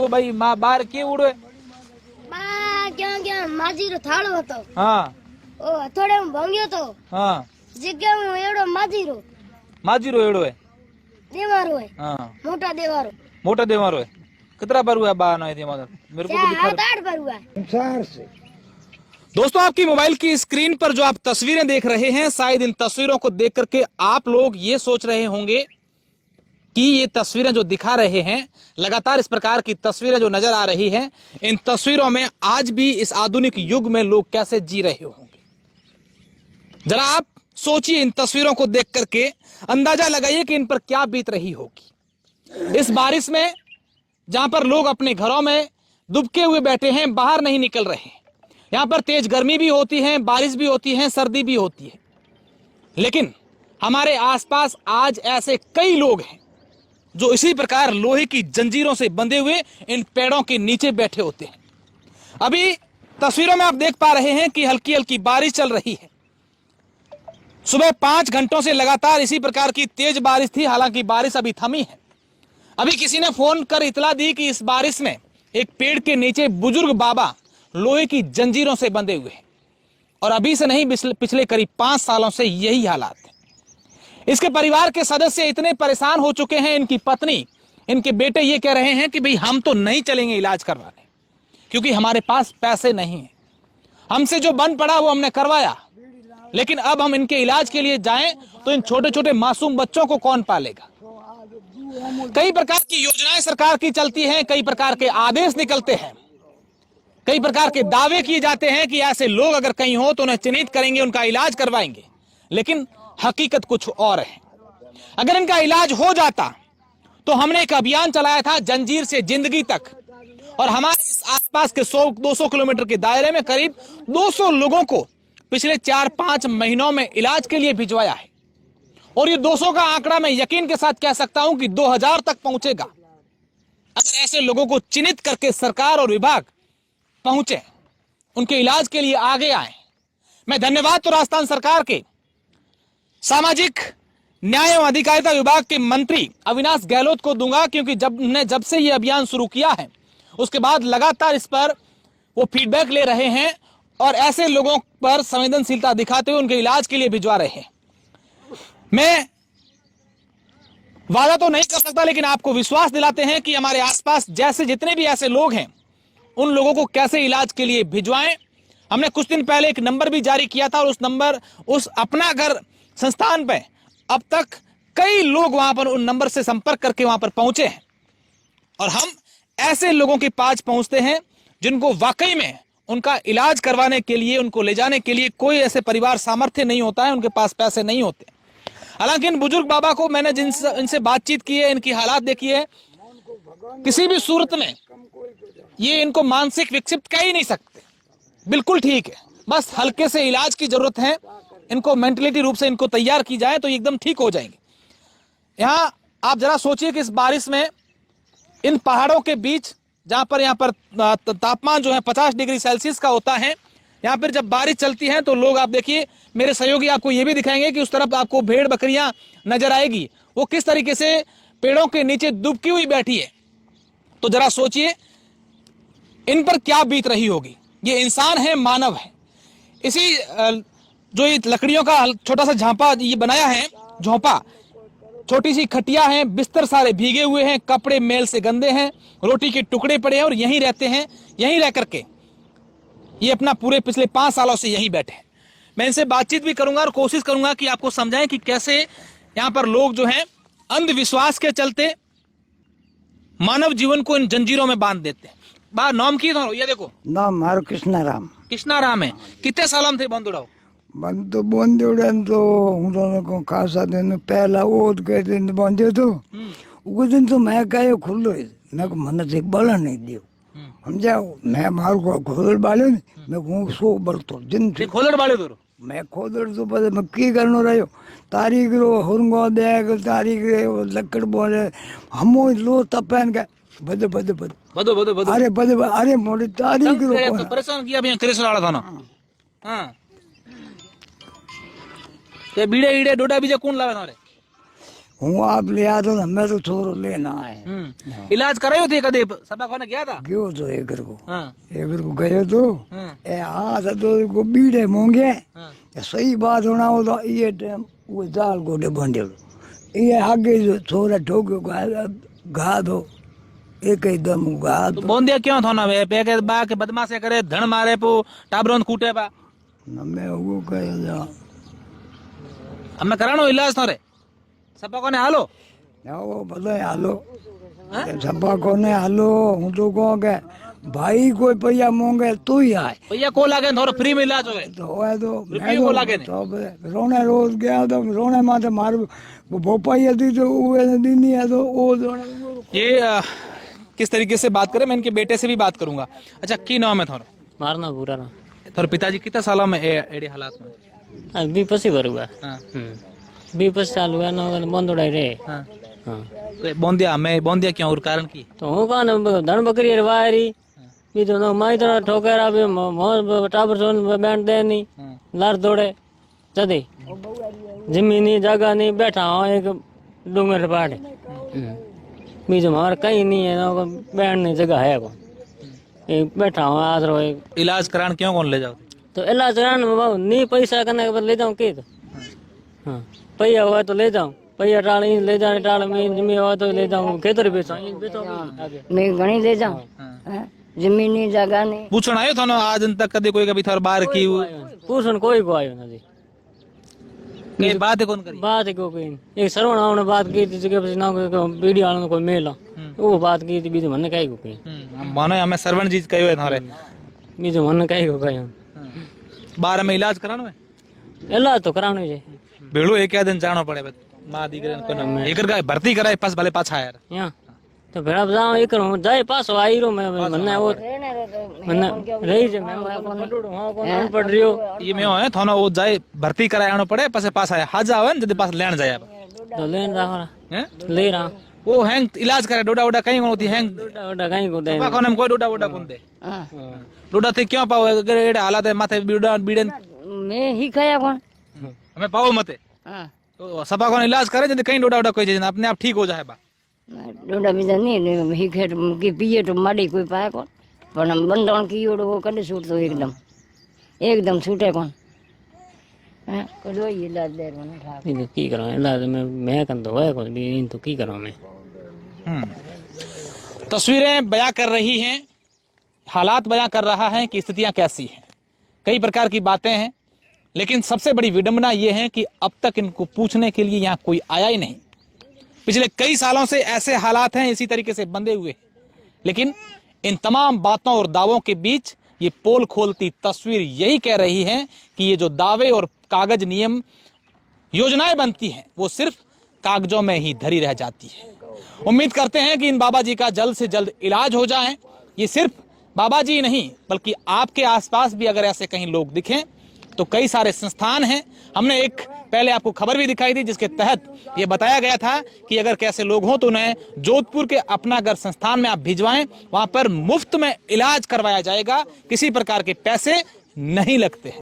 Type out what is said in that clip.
वो भाई माँ बार के उड़े बा क्या माजीरो थाळो હતો हाँ ओ થોડે હું ભંગ્યો તો हाँ જગ્યા હું એડો माजीरो एड़ो है દેવારો है हाँ મોટા દેવારો मोटा देवारो है कितना बार हुआ बा ना है मेरे को तो दिखा हाथ आठ पर हुआ संसार से दोस्तों आपकी मोबाइल की स्क्रीन पर जो आप तस्वीरें देख रहे हैं शायद इन तस्वीरों को देख करके आप लोग ये सोच रहे होंगे कि ये तस्वीरें जो दिखा रहे हैं लगातार इस प्रकार की तस्वीरें जो नजर आ रही हैं इन तस्वीरों में आज भी इस आधुनिक युग में लोग कैसे जी रहे होंगे। जरा आप सोचिए इन तस्वीरों को देख करके अंदाजा लगाइए कि इन पर क्या बीत रही होगी। इस बारिश में जहां पर लोग अपने घरों में दुबके हुए बैठे हैं, बाहर नहीं निकल रहे हैं, यहां पर तेज गर्मी भी होती है, बारिश भी होती है, सर्दी भी होती है, लेकिन हमारे आसपास आज ऐसे कई लोग हैं जो इसी प्रकार लोहे की जंजीरों से बंधे हुए इन पेड़ों के नीचे बैठे होते हैं। अभी तस्वीरों में आप देख पा रहे हैं कि हल्की हल्की बारिश चल रही है। सुबह 5 घंटों से लगातार इसी प्रकार की तेज बारिश थी, हालांकि बारिश अभी थमी है। अभी किसी ने फोन कर इतला दी कि इस बारिश में एक पेड़ के नीचे बुजुर्ग बाबा लोहे की जंजीरों से बंधे हुए हैं और अभी से नहीं पिछले करीब 5 सालों से यही हालात है। इसके परिवार के सदस्य इतने परेशान हो चुके हैं, इनकी पत्नी, इनके बेटे ये कह रहे हैं कि भाई हम तो नहीं चलेंगे इलाज करवाने क्योंकि हमारे पास पैसे नहीं है। हमसे जो बन पड़ा वो हमने करवाया, लेकिन अब हम इनके इलाज के लिए जाएं तो इन छोटे छोटे मासूम बच्चों को कौन पालेगा। कई प्रकार की योजनाएं सरकार की चलती हैं, कई प्रकार के आदेश निकलते हैं, कई प्रकार के दावे किए जाते हैं कि ऐसे लोग अगर कहीं हो तो उन्हें चिन्हित करेंगे, उनका इलाज करवाएंगे, लेकिन हकीकत कुछ और है। अगर इनका इलाज हो जाता तो हमने एक अभियान चलाया था जंजीर से जिंदगी तक, और हमारे इस आसपास के 100-200 किलोमीटर के दायरे में करीब 200 लोगों को पिछले 4-5 महीनों में इलाज के लिए भिजवाया है, और ये 200 का आंकड़ा मैं यकीन के साथ कह सकता हूं कि 2000 तक पहुंचेगा अगर ऐसे लोगों को चिन्हित करके सरकार और विभाग पहुंचे, उनके इलाज के लिए आगे आए। मैं धन्यवाद तो राजस्थान सरकार के सामाजिक न्याय एवं अधिकारिता विभाग के मंत्री अविनाश गहलोत को दूंगा, क्योंकि जब से ये अभियान शुरू किया है उसके बाद लगातार इस पर वो फीडबैक ले रहे हैं और ऐसे लोगों पर संवेदनशीलता दिखाते हुए उनके इलाज के लिए भिजवा रहे हैं। मैं वादा तो नहीं कर सकता, लेकिन आपको विश्वास दिलाते हैं कि हमारे आसपास जैसे जितने भी ऐसे लोग हैं उन लोगों को कैसे इलाज के लिए भिजवाएं। हमने कुछ दिन पहले एक नंबर भी जारी किया था और उस अपना घर संस्थान पे अब तक कई लोग वहां पर उन नंबर से संपर्क करके वहां पर पहुंचे हैं, और हम ऐसे लोगों के पास पहुंचते हैं जिनको वाकई में उनका इलाज करवाने के लिए, उनको ले जाने के लिए कोई ऐसे परिवार सामर्थ्य नहीं होता है, उनके पास पैसे नहीं होते। हालांकि इन बुजुर्ग बाबा को मैंने इनसे बातचीत की है, इनकी हालात देखी है, किसी भी सूरत में ये इनको मानसिक विक्षिप्त कह ही नहीं सकते, बिल्कुल ठीक है, बस हल्के से इलाज की जरूरत है, इनको मेंटलिटी रूप से इनको तैयार की जाए तो एकदम ठीक हो जाएंगे। यहां आप जरा सोचिए कि इस बारिश में इन पहाड़ों के बीच जहां पर यहाँ पर तापमान जो है 50 डिग्री सेल्सियस का होता है, यहाँ पर जब बारिश चलती है तो लोग, आप देखिए मेरे सहयोगी आपको ये भी दिखाएंगे कि उस तरफ आपको भेड़ बकरियां नजर आएगी, वो किस तरीके से पेड़ों के नीचे दुबकी हुई बैठी है। तो जरा सोचिए इन पर क्या बीत रही होगी। ये इंसान है, मानव है। इसी जो ये लकड़ियों का छोटा सा झांपा ये बनाया है, झोंपा, छोटी सी खटिया है, बिस्तर सारे भीगे हुए हैं, कपड़े मेल से गंदे हैं, रोटी के टुकड़े पड़े हैं और यहीं रहते हैं। यहीं रह करके ये अपना पूरे पिछले 5 सालों से यहीं बैठे हैं। मैं इनसे बातचीत भी करूंगा और कोशिश करूंगा कि आपको समझाएं कि कैसे यहाँ पर लोग जो हैं अंधविश्वास के चलते मानव जीवन को इन जंजीरों में बांध देते हैं। बाहर नाम की तो ये देखो, नाम मारो कृष्णाराम। कृष्णाराम है। कितने साल थे बंदुड़ाओ? बंद तो बंदुड़ा तो हूँ को खासा दिन पहला वो के दिन बंदे तो वो दिन तो मैं कहे खुलो मैं को मन से बड़ा नहीं दियो समझाओ। मैं मार को खोदड़ बाले मैं को सो बरतो दिन से खोदड़ बाले तो मैं खोदड़ तो पता मैं की करनो रहो तारीख रो हुरंगो दे तारीख रे लकड़ बोले हमो लो तपन के बदे बदे बदे बदो बदो बदो अरे बदे अरे मोड़ी तारीख रो तो परेशान किया भैया कृष्ण वाला था ना। हां ते बीड़े ईड़े डोडा बीजे कौन लावे थारे? હું આપ લે આતો ને મેં તો થોડો લેના આયા इलाज करायो थे कदे सभा कोने गया था ગયો તો એગર કો हाँ ગયો તો हाँ એ હા તો को बीड़े मोंगे हाँ सही बात होना हो तो ये टाइम वो जाल गोडे बंधे ये आगे जो थोड़ा ठोक्यो घा दो एक एकदम घा तो दो बोंदिया क्यों थोना वे पे के बा के बदमाशे करे धण मारे पो टाबरोन कूटे पा मैं वो कहे जा हमें करानो इलाज थोरे सभा कोने हालो वो बताए हालो सपा कोने हालो हूँ तो कहूँ के भाई कोई पैया मोंगे तू ही आए भैया को लागे थोरो फ्री में इलाज होवे तो है तो रुपये को लागे ने? तो रोने रोज गया तो रोने माथे मार भोपाई थी तो वो दी नहीं है तो वो ये किस तरीके से बात करें मैं इनके बेटे से भी बात करूंगा अच्छा की नाम है थोरो मारना पूरा ना थोरे पिताजी कितना सालों में एड़े हालात में अभी पसी भरुआ हाँ बी पस चालू है ना बंद उड़ाई रे हाँ हाँ तो बोंदिया मैं बोंदिया क्यों और कारण की तो हूँ कौन धन बकरी वायरी बी तो माई तो ठोकर अभी टाबर सोन बैंड दे नहीं हाँ लार दौड़े जदे जमीनी जगह नहीं बैठा हूँ एक डूंगर पहाड़ बीच हमारा कहीं नहीं है ना बैंड नहीं जगह है को एक बैठा हूँ आज रो एक इलाज कराने क्यों कौन ले जाओ तो इलाज कराने में बाबू नहीं पैसा करने के बाद ले जाऊँ की तो हाँ पैया हुआ तो ले जाऊँ पैया टाल ले जाने टाल में जमी हुआ तो ले जाऊँ खेतर बेचो आगे मैं घणी ले जाऊं हाँ। जमीनी जगह नहीं पूछण आयो थानो आज तक कदे कोई कभी थार बार की पूछन कोई को आयो ना जी ये बात है कौन करी बात है कोई एक सरवण ने बात की थी कि ना वीडियो वाला कोई मेल वो बात की थी बीजो मन कहीं को कहीं मानो हमें सरवण जी कहो है थारे बीजो मन कहीं को कहीं बार में इलाज करानो है इलाज तो करानो है भेड़ो एक दिन जानो पड़े मां दीकरे कोने एकर का भर्ती कराए पास भले पाछा यार यहाँ तो भेड़ा जाओ एक जाए पास आई रो मैं मन्ने वो मन्ने रही जे मैं कौन पढ़ रही हो ये में है थानो वो जाए भर्ती कराए आनो पड़े पासे पास आए हाजा आवे जदे पास लेन जाए तो लेन रहा हैं ले रहा वो हैंग इलाज करे डोडा वोडा कहीं होती हैंग डोडा कहीं को दे कोने में कोई डोडा वोडा कोन दे हाँ डोडा थे क्यों पाओ अगर एड़े हालात है माथे बीड़ा बीड़न मैं ही खाया कौन हमें पाओ मते हाँ तो सभा को इलाज करे जदे कहीं डोडा वोडा कोई चीज अपने आप ठीक हो जाए बा डोडा बीजा नहीं ही खेत की पिए तो माड़ी कोई पाए कौन पर हम बंदों की ओड़ वो कदे छूट तो एकदम छूटे कौन हाँ कोई इलाज दे रहा था ये की करो इलाज में मैं कन तो है कोई भी इन तो की करो मैं तस्वीरें बयां कर रही हैं हालात बयां कर रहा है कि स्थितियां कैसी हैं कई प्रकार की बातें हैं लेकिन सबसे बड़ी विडंबना यह है कि अब तक इनको पूछने के लिए यहाँ कोई आया ही नहीं पिछले कई सालों से ऐसे हालात हैं इसी तरीके से बंधे हुए लेकिन इन तमाम बातों और दावों के बीच ये पोल खोलती तस्वीर यही कह रही है कि ये जो दावे और कागज नियम योजनाएं बनती हैं वो सिर्फ कागजों में ही धरी रह जाती है उम्मीद करते हैं कि इन बाबा जी का जल्द से जल्द इलाज हो जाए ये सिर्फ बाबा जी नहीं बल्कि आपके आसपास भी अगर ऐसे कहीं लोग दिखें तो कई सारे संस्थान हैं हमने एक पहले आपको खबर भी दिखाई थी जिसके तहत ये बताया गया था कि अगर कैसे लोग हों तो उन्हें जोधपुर के अपना घर संस्थान में आप भिजवाएं वहां पर मुफ्त में इलाज करवाया जाएगा किसी प्रकार के पैसे नहीं लगते हैं